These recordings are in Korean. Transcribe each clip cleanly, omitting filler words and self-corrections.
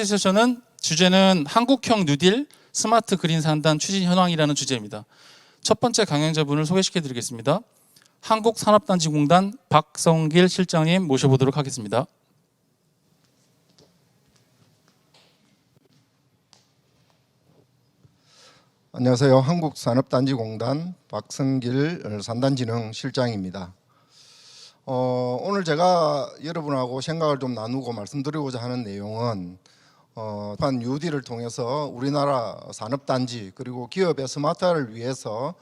번째 세션은 주제는 한국형 뉴딜 스마트 그린 산단 추진 현황이라는 주제입니다. 첫 번째 강연자분을 소개시켜 드리겠습니다. 한국산업단지공단 박성길 실장님 모셔보도록 하겠습니다. 안녕하세요. 한국산업단지공단 박성길 산단진흥실장입니다. 오늘 제가 여러분하고 생각을 좀 나누고 말씀드리고자 하는 내용은 뉴딜을 통해서 우리나라 산업단지 그리고 기업의 스마트화를 위해서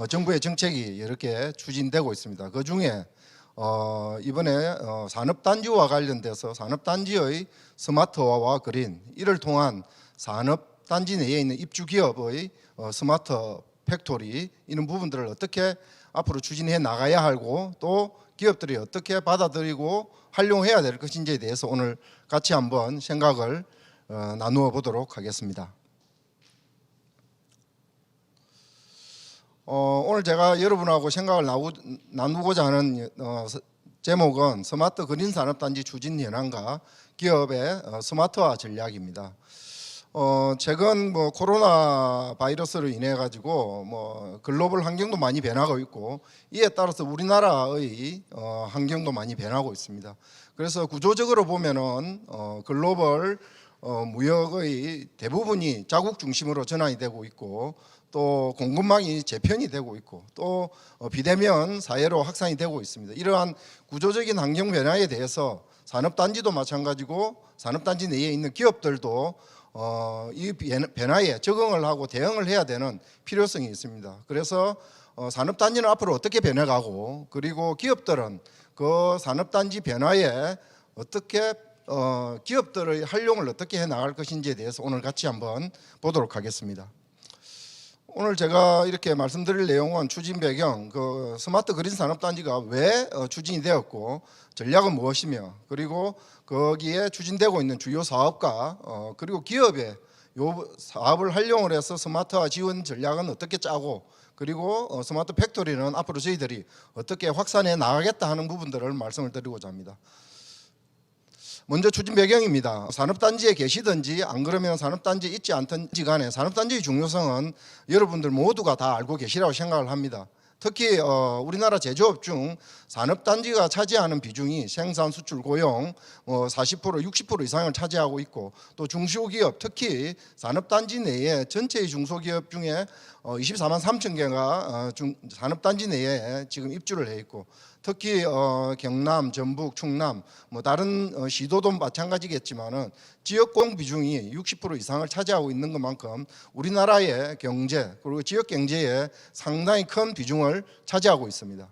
정부의 정책이 여러 개 추진되고 있습니다. 그 중에 이번에 산업단지와 관련돼서 산업단지의 스마트화와 그린, 이를 통한 산업단지 내에 있는 입주기업의 스마트 팩토리, 이런 부분들을 어떻게 앞으로 추진해 나가야 하고 또 기업들이 어떻게 받아들이고 활용해야 될 것인지에 대해서 오늘 같이 한번 생각을 나누어 보도록 하겠습니다. 오늘 제가 여러분하고 생각을 나누고자 하는 제목은 스마트 그린 산업단지 추진 현황과 기업의 스마트화 전략입니다. 최근 코로나 바이러스로 인해 가지고 글로벌 환경도 많이 변하고 있고, 이에 따라서 우리나라의 환경도 많이 변하고 있습니다. 그래서 구조적으로 보면은 글로벌 무역의 대부분이 자국 중심으로 전환이 되고 있고, 또 공급망이 재편이 되고 있고, 또 비대면 사회로 확산이 되고 있습니다. 이러한 구조적인 환경 변화에 대해서 산업단지도 마찬가지고 산업단지 내에 있는 기업들도 이 변화에 적응을 하고 대응을 해야 되는 필요성이 있습니다. 그래서 산업단지는 앞으로 어떻게 변해가고, 그리고 기업들은 그 산업단지 변화에 어떻게 기업들의 활용을 어떻게 해 나갈 것인지에 대해서 오늘 같이 한번 보도록 하겠습니다. 오늘 제가 이렇게 말씀드릴 내용은 추진 배경, 스마트 그린 산업단지가 왜 추진이 되었고 전략은 무엇이며, 그리고 거기에 추진되고 있는 주요 사업과 그리고 기업의 요 사업을 활용을 해서 스마트화 지원 전략은 어떻게 짜고, 그리고 스마트 팩토리는 앞으로 저희들이 어떻게 확산해 나가겠다 하는 부분들을 말씀을 드리고자 합니다. 먼저 추진 배경입니다. 산업단지에 계시든지 안 그러면 산업단지에 있지 않든지 간에 산업단지의 중요성은 여러분들 모두가 다 알고 계시라고 생각을 합니다. 특히 우리나라 제조업 중 산업단지가 차지하는 비중이 생산, 수출, 고용 40%, 60% 이상을 차지하고 있고, 또 중소기업, 특히 산업단지 내에 전체의 중소기업 중에 24만 3천 개가 산업단지 내에 지금 입주를 해 있고, 특히 경남, 전북, 충남 다른 시도도 마찬가지겠지만은 지역 고용 비중이 60% 이상을 차지하고 있는 것만큼 우리나라의 경제 그리고 지역 경제에 상당히 큰 비중을 차지하고 있습니다.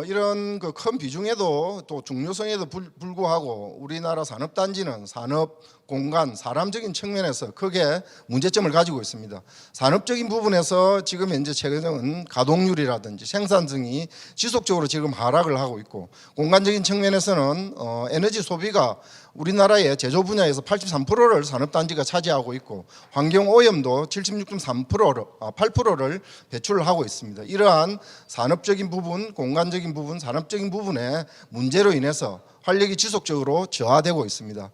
이런 큰 비중에도 또 중요성에도 불구하고 우리나라 산업단지는 산업, 공간, 사람적인 측면에서 크게 문제점을 가지고 있습니다. 산업적인 부분에서 지금 현재 최근은 가동률이라든지 생산성이 지속적으로 지금 하락을 하고 있고, 공간적인 측면에서는 에너지 소비가 우리나라의 제조 분야에서 83%를 산업단지가 차지하고 있고, 환경오염도 8%를 배출을 하고 있습니다. 이러한 산업적인 부분, 공간적인 부분, 산업적인 부분의 문제로 인해서 활력이 지속적으로 저하되고 있습니다.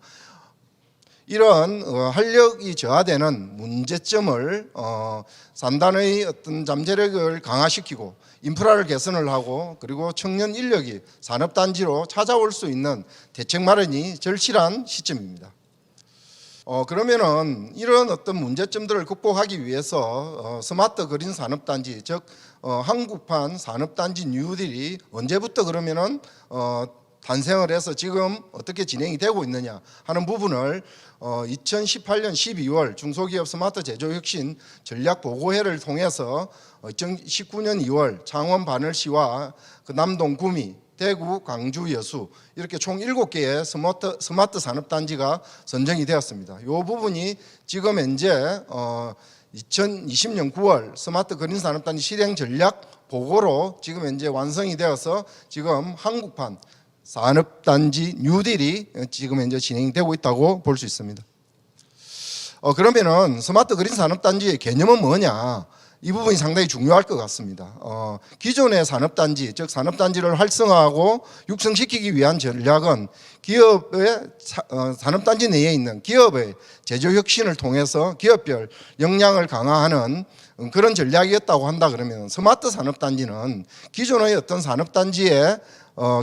이런 활력이 저하되는 문제점을 산단의 어떤 잠재력을 강화시키고 인프라를 개선을 하고, 그리고 청년 인력이 산업단지로 찾아올 수 있는 대책 마련이 절실한 시점입니다. 그러면은 이런 어떤 문제점들을 극복하기 위해서 스마트 그린 산업단지, 즉 한국판 산업단지 뉴딜이 언제부터 그러면은 탄생을 해서 지금 어떻게 진행이 되고 있느냐 하는 부분을 2018년 12월 중소기업 스마트 제조혁신 전략보고회를 통해서 2019년 2월 창원 바늘시와 남동 구미, 대구, 광주, 여수 이렇게 총 7개의 스마트 산업단지가 선정이 되었습니다. 이 부분이 지금 현재 2020년 9월 스마트 그린 산업단지 실행 전략 보고로 지금 현재 완성이 되어서 지금 한국판 산업단지 뉴딜이 지금 현재 진행되고 있다고 볼 수 있습니다. 그러면은 스마트 그린 산업단지의 개념은 뭐냐? 이 부분이 상당히 중요할 것 같습니다. 기존의 산업단지, 즉 산업단지를 활성화하고 육성시키기 위한 전략은 기업의 산업단지 내에 있는 기업의 제조혁신을 통해서 기업별 역량을 강화하는 그런 전략이었다고 한다 그러면, 스마트 산업단지는 기존의 어떤 산업단지의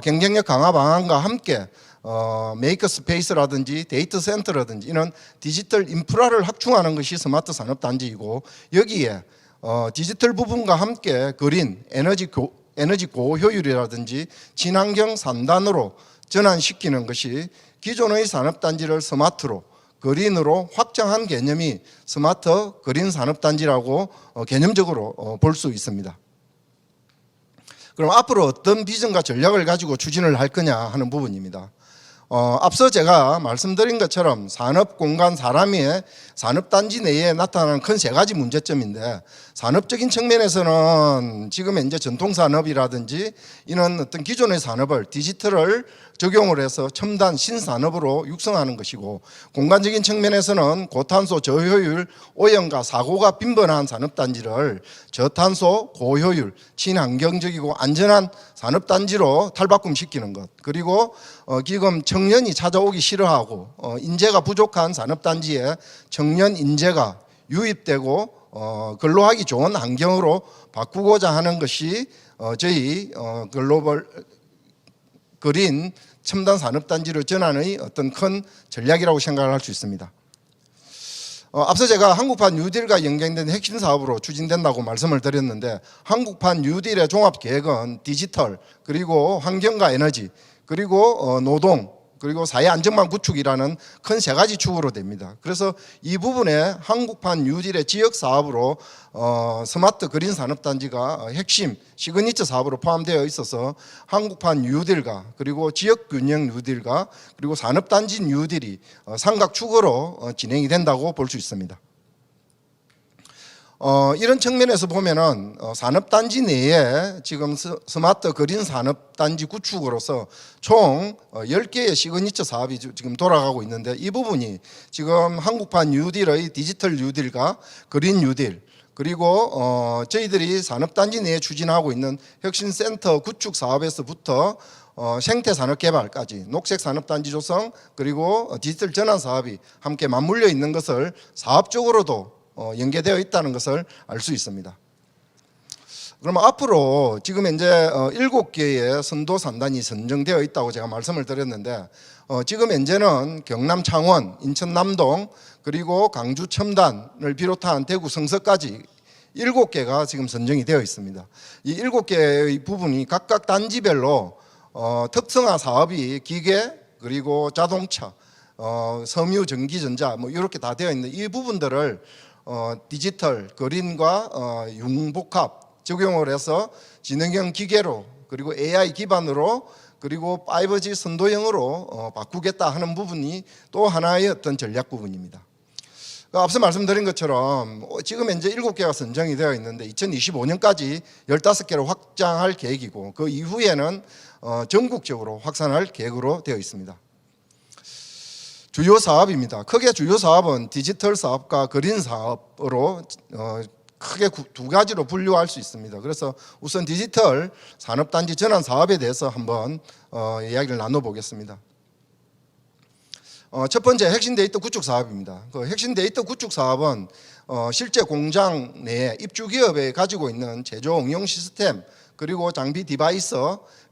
경쟁력 강화 방안과 함께 메이커 스페이스라든지 데이터 센터라든지 이런 디지털 인프라를 확충하는 것이 스마트 산업단지이고, 여기에 디지털 부분과 함께 그린, 에너지 고효율이라든지 친환경 3단으로 전환시키는 것이 기존의 산업단지를 스마트로, 그린으로 확장한 개념이 스마트 그린 산업단지라고 개념적으로 볼 수 있습니다. 그럼 앞으로 어떤 비전과 전략을 가지고 추진을 할 거냐 하는 부분입니다. 앞서 제가 말씀드린 것처럼 산업 공간 사람의 산업단지 내에 나타나는 큰 세 가지 문제점인데, 산업적인 측면에서는 지금 현재 전통산업이라든지 이런 어떤 기존의 산업을 디지털을 적용을 해서 첨단 신산업으로 육성하는 것이고, 공간적인 측면에서는 고탄소 저효율 오염과 사고가 빈번한 산업단지를 저탄소 고효율 친환경적이고 안전한 산업단지로 탈바꿈시키는 것, 그리고 지금 청년이 찾아오기 싫어하고 인재가 부족한 산업단지에 청년 인재가 유입되고 근로하기 좋은 환경으로 바꾸고자 하는 것이 저희 글로벌 그린 첨단 산업단지로 전환의 어떤 큰 전략이라고 생각을 할 수 있습니다. 앞서 제가 한국판 뉴딜과 연계된 핵심 사업으로 추진된다고 말씀을 드렸는데, 한국판 뉴딜의 종합계획은 디지털, 그리고 환경과 에너지, 그리고 노동, 그리고 사회 안전망 구축이라는 큰 세 가지 축으로 됩니다. 그래서 이 부분에 한국판 뉴딜의 지역 사업으로 스마트 그린 산업단지가 핵심 시그니처 사업으로 포함되어 있어서 한국판 뉴딜과 그리고 지역 균형 뉴딜과 그리고 산업단지 뉴딜이 삼각축으로 진행이 된다고 볼 수 있습니다. 이런 측면에서 보면은 산업단지 내에 지금 스마트 그린 산업단지 구축으로서 총 10개의 시그니처 사업이 지금 돌아가고 있는데, 이 부분이 지금 한국판 뉴딜의 디지털 뉴딜과 그린 뉴딜, 그리고 저희들이 산업단지 내에 추진하고 있는 혁신센터 구축 사업에서부터 생태산업 개발까지 녹색 산업단지 조성, 그리고 디지털 전환 사업이 함께 맞물려 있는 것을 사업적으로도 연계되어 있다는 것을 알 수 있습니다. 그러면 앞으로 지금 현재 7개의 선도 산단이 선정되어 있다고 제가 말씀을 드렸는데, 지금 현재는 경남 창원, 인천 남동, 그리고 강주 첨단을 비롯한 대구 성서까지 7개가 지금 선정이 되어 있습니다. 이 7개의 부분이 각각 단지별로 특성화 사업이 기계, 그리고 자동차, 섬유, 전기전자 뭐 이렇게 다 되어 있는 이 부분들을 디지털 그린과 융복합 적용을 해서 지능형 기계로, 그리고 AI 기반으로, 그리고 5G 선도형으로 바꾸겠다 하는 부분이 또 하나의 어떤 전략 부분입니다. 앞서 말씀드린 것처럼 지금 현재 7개가 선정이 되어 있는데 2025년까지 15개로 확장할 계획이고, 그 이후에는 전국적으로 확산할 계획으로 되어 있습니다. 주요 사업입니다. 크게 주요 사업은 디지털 사업과 그린 사업으로 크게 두 가지로 분류할 수 있습니다. 그래서 우선 디지털 산업단지 전환 사업에 대해서 한번 이야기를 나눠보겠습니다. 첫 번째 핵심 데이터 구축 사업입니다. 그 핵심 데이터 구축 사업은 실제 공장 내에 입주 기업에 가지고 있는 제조 응용 시스템, 그리고 장비 디바이스,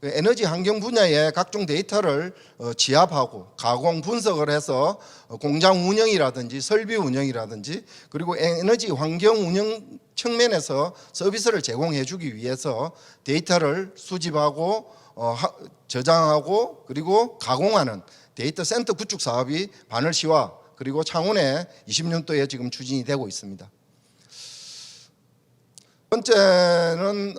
에너지 환경 분야의 각종 데이터를 취합하고 가공 분석을 해서 공장 운영이라든지 설비 운영이라든지, 그리고 에너지 환경 운영 측면에서 서비스를 제공해 주기 위해서 데이터를 수집하고 저장하고 그리고 가공하는 데이터 센터 구축 사업이 바늘시와 그리고 창원에 20년도에 지금 추진이 되고 있습니다. 두 번째는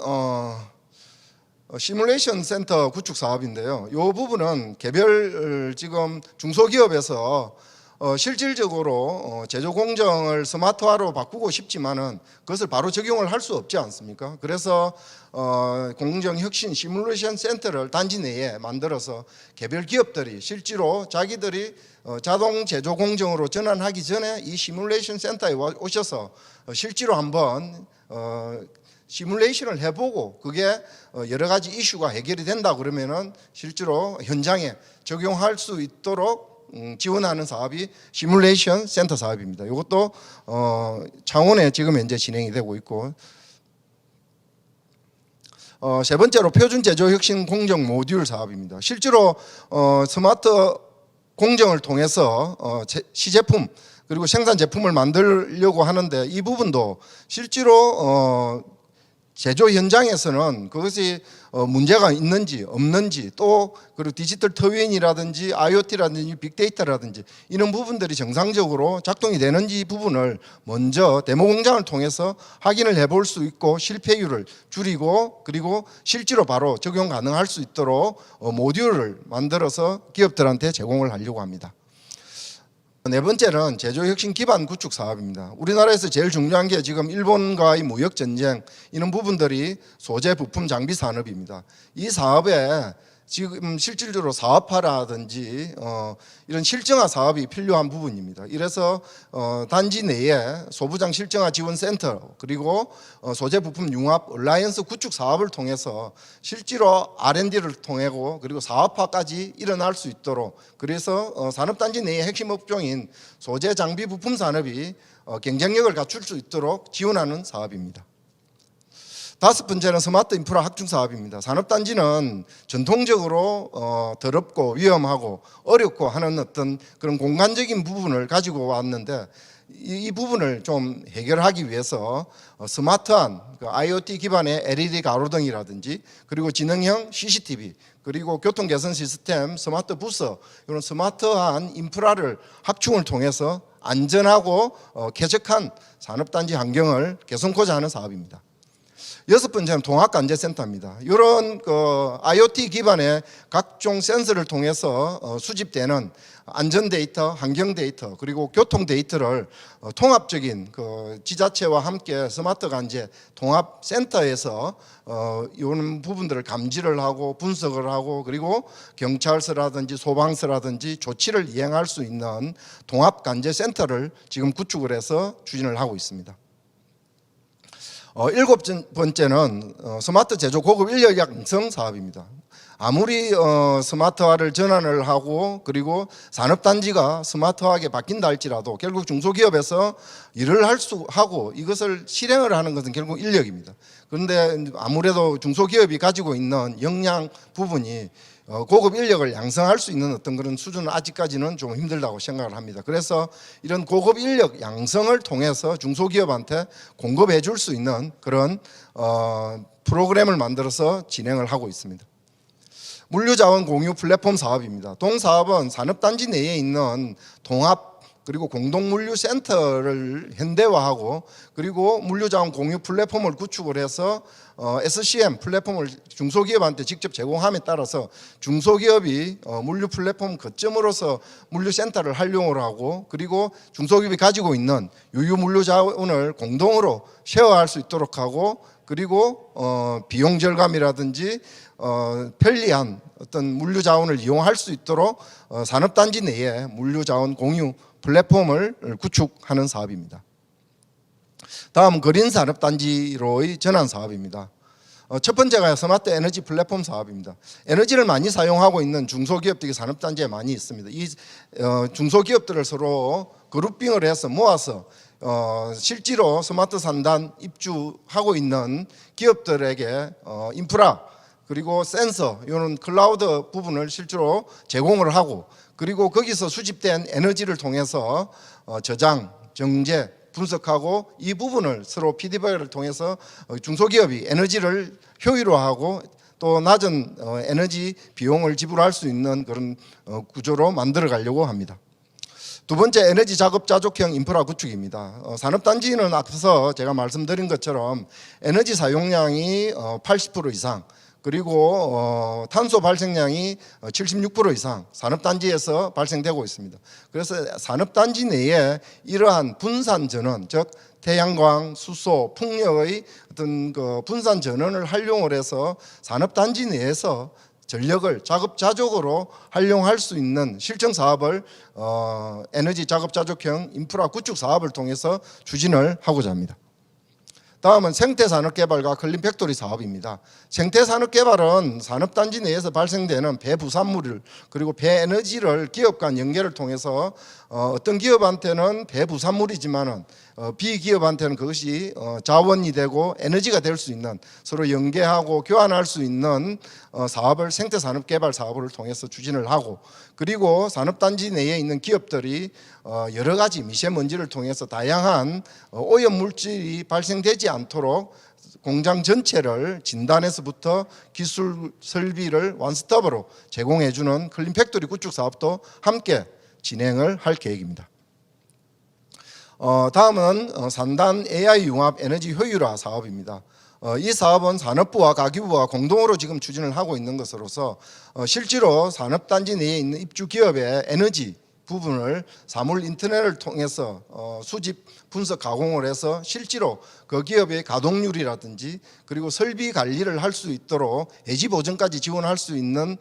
시뮬레이션 센터 구축 사업인데요. 이 부분은 개별 지금 중소기업에서 실질적으로 제조 공정을 스마트화로 바꾸고 싶지만은 그것을 바로 적용을 할 수 없지 않습니까? 그래서 공정 혁신 시뮬레이션 센터를 단지 내에 만들어서 개별 기업들이 실제로 자기들이 자동 제조 공정으로 전환하기 전에 이 시뮬레이션 센터에 오셔서 실제로 한번 시뮬레이션을 해보고 그게 여러 가지 이슈가 해결이 된다 그러면은 실제로 현장에 적용할 수 있도록 지원하는 사업이 시뮬레이션 센터 사업입니다. 이것도 창원에 지금 현재 진행이 되고 있고, 세 번째로 표준 제조 혁신 공정 모듈 사업입니다. 실제로 스마트 공정을 통해서 시제품 그리고 생산 제품을 만들려고 하는데 이 부분도 실제로 제조 현장에서는 그것이 문제가 있는지 없는지 또 그리고 디지털 트윈이라든지 IoT라든지 빅데이터라든지 이런 부분들이 정상적으로 작동이 되는지 부분을 먼저 데모 공장을 통해서 확인을 해볼 수 있고 실패율을 줄이고 그리고 실제로 바로 적용 가능할 수 있도록 모듈을 만들어서 기업들한테 제공을 하려고 합니다. 네 번째는 제조혁신 기반 구축 사업입니다. 우리나라에서 제일 중요한 게 지금 일본과의 무역 전쟁 이런 부분들이 소재 부품 장비 산업입니다. 이 사업에 지금 실질적으로 사업화라든지 이런 실정화 사업이 필요한 부분입니다. 이래서 단지 내에 소부장 실정화 지원 센터 그리고 소재 부품 융합 얼라이언스 구축 사업을 통해서 실제로 R&D를 통하고 그리고 사업화까지 일어날 수 있도록 그래서 산업단지 내의 핵심 업종인 소재 장비 부품 산업이 경쟁력을 갖출 수 있도록 지원하는 사업입니다. 다섯 번째는 스마트 인프라 확충 사업입니다. 산업단지는 전통적으로 더럽고 위험하고 어렵고 하는 어떤 그런 공간적인 부분을 가지고 왔는데 이 부분을 좀 해결하기 위해서 스마트한 IoT 기반의 LED 가로등이라든지 그리고 지능형 CCTV 그리고 교통 개선 시스템, 스마트 부서 이런 스마트한 인프라를 확충을 통해서 안전하고 쾌적한 산업단지 환경을 개선코자 하는 사업입니다. 여섯 번째는 통합관제센터입니다. 이런 IoT 기반의 각종 센서를 통해서 수집되는 안전 데이터, 환경 데이터, 그리고 교통 데이터를 통합적인 지자체와 함께 스마트 관제 통합 센터에서 이런 부분들을 감지를 하고 분석을 하고 그리고 경찰서라든지 소방서라든지 조치를 이행할 수 있는 통합 관제 센터를 지금 구축을 해서 추진을 하고 있습니다. 일곱 번째는 스마트 제조 고급 인력 양성 사업입니다. 아무리 스마트화를 전환을 하고 그리고 산업단지가 스마트하게 바뀐다 할지라도 결국 중소기업에서 일을 할 수 하고 이것을 실행을 하는 것은 결국 인력입니다. 그런데 아무래도 중소기업이 가지고 있는 역량 부분이 고급 인력을 양성할 수 있는 어떤 그런 수준은 아직까지는 좀 힘들다고 생각을 합니다. 그래서 이런 고급 인력 양성을 통해서 중소기업한테 공급해 줄 수 있는 그런 프로그램을 만들어서 진행을 하고 있습니다. 물류자원 공유 플랫폼 사업입니다. 동사업은 산업단지 내에 있는 동합 그리고 공동물류센터를 현대화하고 그리고 물류자원 공유 플랫폼을 구축을 해서 SCM 플랫폼을 중소기업한테 직접 제공함에 따라서 중소기업이 물류 플랫폼 거점으로서 물류센터를 활용을 하고 그리고 중소기업이 가지고 있는 유유 물류자원을 공동으로 쉐어할 수 있도록 하고 그리고 비용 절감이라든지 편리한 어떤 물류자원을 이용할 수 있도록 산업단지 내에 물류자원 공유 플랫폼을 구축하는 사업입니다. 다음 그린 산업단지로의 전환 사업입니다. 첫 번째가 스마트 에너지 플랫폼 사업입니다. 에너지를 많이 사용하고 있는 중소기업들이 산업단지에 많이 있습니다. 이 중소기업들을 서로 그룹핑을 해서 모아서 실제로 스마트 산단 입주하고 있는 기업들에게 인프라 그리고 센서 이런 클라우드 부분을 실제로 제공을 하고 그리고 거기서 수집된 에너지를 통해서 저장, 정제, 분석하고 이 부분을 서로 피드백을 통해서 중소기업이 에너지를 효율화하고 또 낮은 에너지 비용을 지불할 수 있는 그런 구조로 만들어 가려고 합니다. 두 번째 에너지 작업 자족형 인프라 구축입니다. 산업단지는 앞서 제가 말씀드린 것처럼 에너지 사용량이 80% 이상 그리고 탄소 발생량이 76% 이상 산업단지에서 발생되고 있습니다. 그래서 산업단지 내에 이러한 분산 전원, 즉 태양광, 수소, 풍력의 어떤 그 분산 전원을 활용을 해서 산업단지 내에서 전력을 자급자족으로 활용할 수 있는 실증 사업을 에너지 자급자족형 인프라 구축 사업을 통해서 추진을 하고자 합니다. 다음은 생태산업개발과 클린팩토리 사업입니다. 생태산업개발은 산업단지 내에서 발생되는 배부산물을 그리고 배에너지를 기업 간 연계를 통해서 어떤 기업한테는 배부산물이지만은 비기업한테는 그것이 자원이 되고 에너지가 될 수 있는 서로 연계하고 교환할 수 있는 사업을 생태산업개발 사업을 통해서 추진을 하고, 그리고 산업단지 내에 있는 기업들이 여러 가지 미세먼지를 통해서 다양한 오염물질이 발생되지 않도록 공장 전체를 진단에서부터 기술 설비를 원스톱으로 제공해주는 클린팩토리 구축 사업도 함께 진행을 할 계획입니다. 다음은 산단 AI 융합 에너지 효율화 사업입니다. 이 사업은 산업부와 가기부와 공동으로 지금 추진을 하고 있는 것으로서 실제로 산업단지 내에 있는 입주 기업의 에너지 부분을 사물 인터넷을 통해서 수집, 분석, 가공을 해서 실제로 그 기업의 가동률이라든지 그리고 설비 관리를 할 수 있도록 예지 보전까지 지원할 수 있는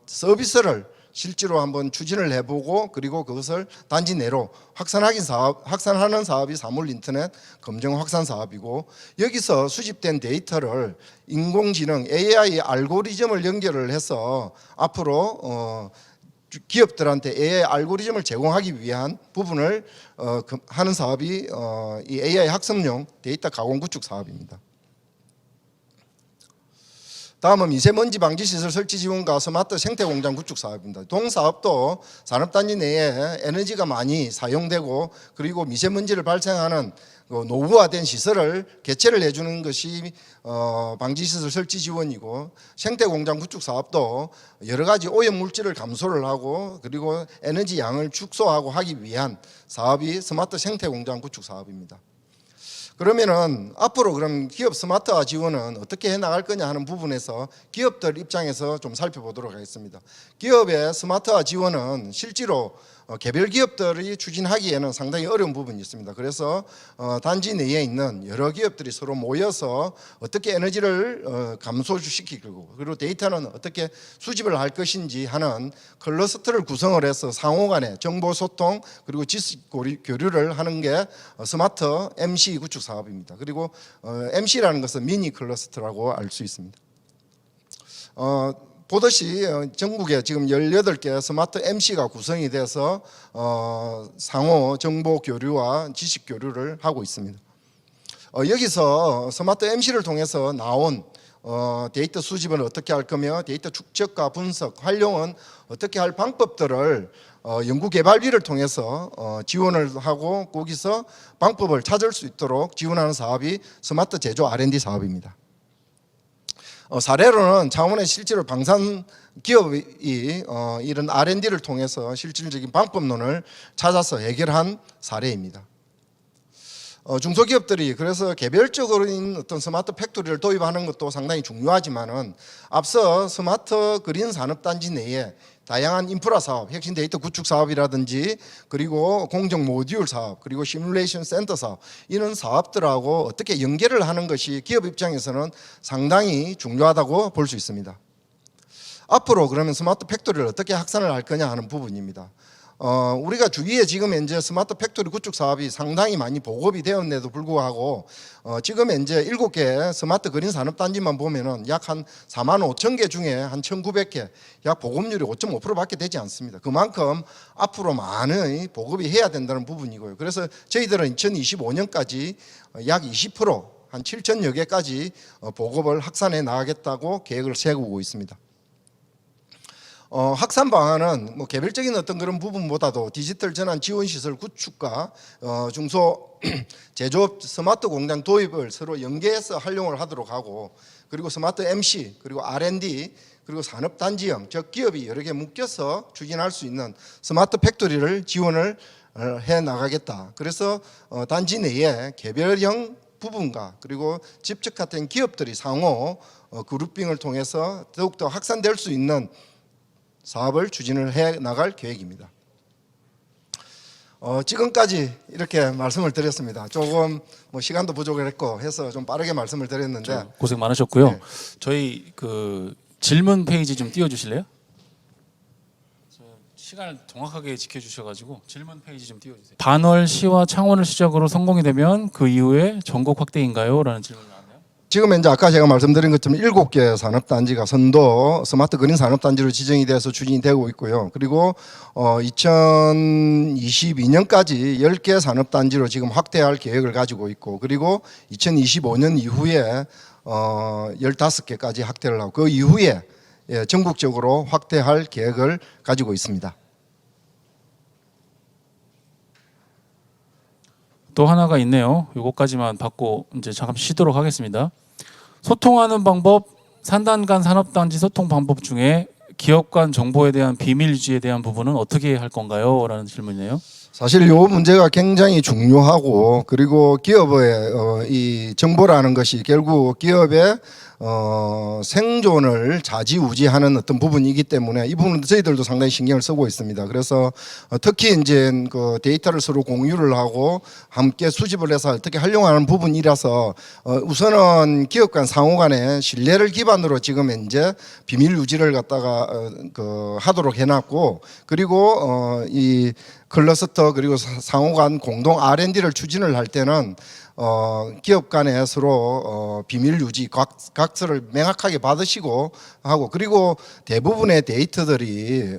서비스를 실제로 한번 추진을 해보고, 그리고 그것을 단지 내로 확산하는 사업이 사물 인터넷 검정 확산 사업이고, 여기서 수집된 데이터를 인공지능 AI 알고리즘을 연결을 해서 앞으로 기업들한테 AI 알고리즘을 제공하기 위한 부분을 하는 사업이 이 AI 학습용 데이터 가공 구축 사업입니다. 다음은 미세먼지 방지 시설 설치 지원과 스마트 생태 공장 구축 사업입니다. 동사업도 산업단지 내에 에너지가 많이 사용되고 그리고 미세먼지를 발생하는 노후화된 시설을 개최를 해주는 것이 방지 시설 설치 지원이고, 생태 공장 구축 사업도 여러 가지 오염 물질을 감소를 하고 그리고 에너지 양을 축소하고 하기 위한 사업이 스마트 생태 공장 구축 사업입니다. 그러면은 앞으로 그럼 기업 스마트화 지원은 어떻게 해 나갈 거냐 하는 부분에서 기업들 입장에서 좀 살펴보도록 하겠습니다. 기업의 스마트화 지원은 실제로 개별 기업들이 추진하기에는 상당히 어려운 부분이 있습니다. 그래서 단지 내에 있는 여러 기업들이 서로 모여서 어떻게 에너지를 감소시키고 그리고 데이터는 어떻게 수집을 할 것인지 하는 클러스터를 구성을 해서 상호 간의 정보 소통 그리고 지식 교류를 하는 게 스마트 MC 구축 사업입니다. 그리고 MC라는 것은 미니 클러스터라고 알 수 있습니다. 보듯이 전국에 지금 18개 스마트 MC가 구성이 돼서 상호 정보 교류와 지식 교류를 하고 있습니다. 여기서 스마트 MC를 통해서 나온 데이터 수집은 어떻게 할 거며 데이터 축적과 분석, 활용은 어떻게 할 방법들을 연구개발비를 통해서 지원을 하고 거기서 방법을 찾을 수 있도록 지원하는 사업이 스마트 제조 R&D 사업입니다. 사례로는 창원의 실제로 방산 기업이 이런 R&D를 통해서 실질적인 방법론을 찾아서 해결한 사례입니다. 중소기업들이 그래서 개별적으로인 어떤 스마트 팩토리를 도입하는 것도 상당히 중요하지만은 앞서 스마트 그린 산업단지 내에 다양한 인프라 사업, 핵심 데이터 구축 사업이라든지 그리고 공정 모듈 사업, 그리고 시뮬레이션 센터 사업, 이런 사업들하고 어떻게 연계를 하는 것이 기업 입장에서는 상당히 중요하다고 볼 수 있습니다. 앞으로 그러면 스마트 팩토리를 어떻게 확산을 할 거냐 하는 부분입니다. 우리가 주위에 지금 현재 스마트 팩토리 구축 사업이 상당히 많이 보급이 되었는데도 불구하고 지금 현재 7개 스마트 그린 산업단지만 보면은 약 한 4만 5천 개 중에 한 1,900개, 약 보급률이 5.5%밖에 되지 않습니다. 그만큼 앞으로 많은 보급이 해야 된다는 부분이고요. 그래서 저희들은 2025년까지 약 20%, 한 7천여 개까지 보급을 확산해 나가겠다고 계획을 세우고 있습니다. 확산 방안은 뭐 개별적인 어떤 그런 부분보다도 디지털 전환 지원 시설 구축과 중소 제조업 스마트 공장 도입을 서로 연계해서 활용을 하도록 하고, 그리고 스마트 MC 그리고 R&D 그리고 산업단지형 즉 기업이 여러 개 묶여서 추진할 수 있는 스마트 팩토리를 지원을 해 나가겠다. 그래서 단지 내에 개별형 부분과 그리고 집적화된 기업들이 상호 그룹핑을 통해서 더욱더 확산될 수 있는 사업을 추진을 해 나갈 계획입니다. 지금까지 이렇게 말씀을 드렸습니다. 조금 뭐 시간도 부족을 했고 해서 좀 빠르게 말씀을 드렸는데 고생 많으셨고요. 네. 저희 그 질문 페이지 좀 띄워주실래요? 시간을 정확하게 지켜주셔가지고 질문 페이지 좀 띄워주세요. 반월시와 창원을 시작으로 성공이 되면 그 이후에 전국 확대인가요? 라는 질문이 나왔네요. 지금 이제 아까 제가 말씀드린 것처럼 7개 산업단지가 선도 스마트 그린 산업단지로 지정이 돼서 추진이 되고 있고요. 그리고 2022년까지 10개 산업단지로 지금 확대할 계획을 가지고 있고, 그리고 2025년 이후에 15개까지 확대를 하고 그 이후에 전국적으로 확대할 계획을 가지고 있습니다. 또 하나가 있네요. 요거까지만 받고 이제 잠깐 쉬도록 하겠습니다. 소통하는 방법, 산단 간 산업단지 소통 방법 중에 기업 간 정보에 대한 비밀 유지에 대한 부분은 어떻게 할 건가요? 라는 질문이네요. 사실 이 문제가 굉장히 중요하고, 그리고 기업의 이 정보라는 것이 결국 기업의 생존을 좌지우지하는 어떤 부분이기 때문에 이 부분은 저희들도 상당히 신경을 쓰고 있습니다. 그래서 특히 이제 그 데이터를 서로 공유를 하고 함께 수집을 해서 어떻게 활용하는 부분이라서 우선은 기업 간 상호 간의 신뢰를 기반으로 지금 이제 비밀 유지를 갖다가 하도록 해놨고, 그리고 이 클러스터 그리고 상호 간 공동 R&D를 추진을 할 때는 기업 간에 서로 비밀 유지 각서를 명확하게 받으시고 하고, 그리고 대부분의 데이터들이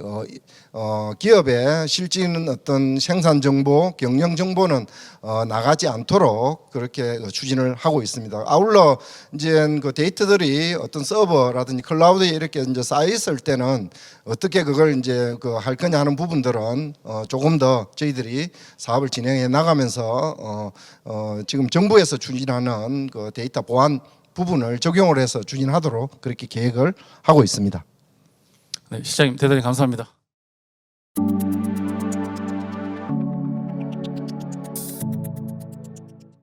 기업의 실질은 어떤 생산 정보, 경영 정보는 나가지 않도록 그렇게 추진을 하고 있습니다. 아울러 이제 그 데이터들이 어떤 서버라든지 클라우드에 이렇게 이제 쌓여 있을 때는 어떻게 그걸 이제 할 거냐 하는 부분들은 조금 더 저희들이 사업을 진행해 나가면서 지금 정부에서 추진하는 그 데이터 보안 부분을 적용을 해서 추진하도록 그렇게 계획을 하고 있습니다. 네, 시장님 대단히 감사합니다.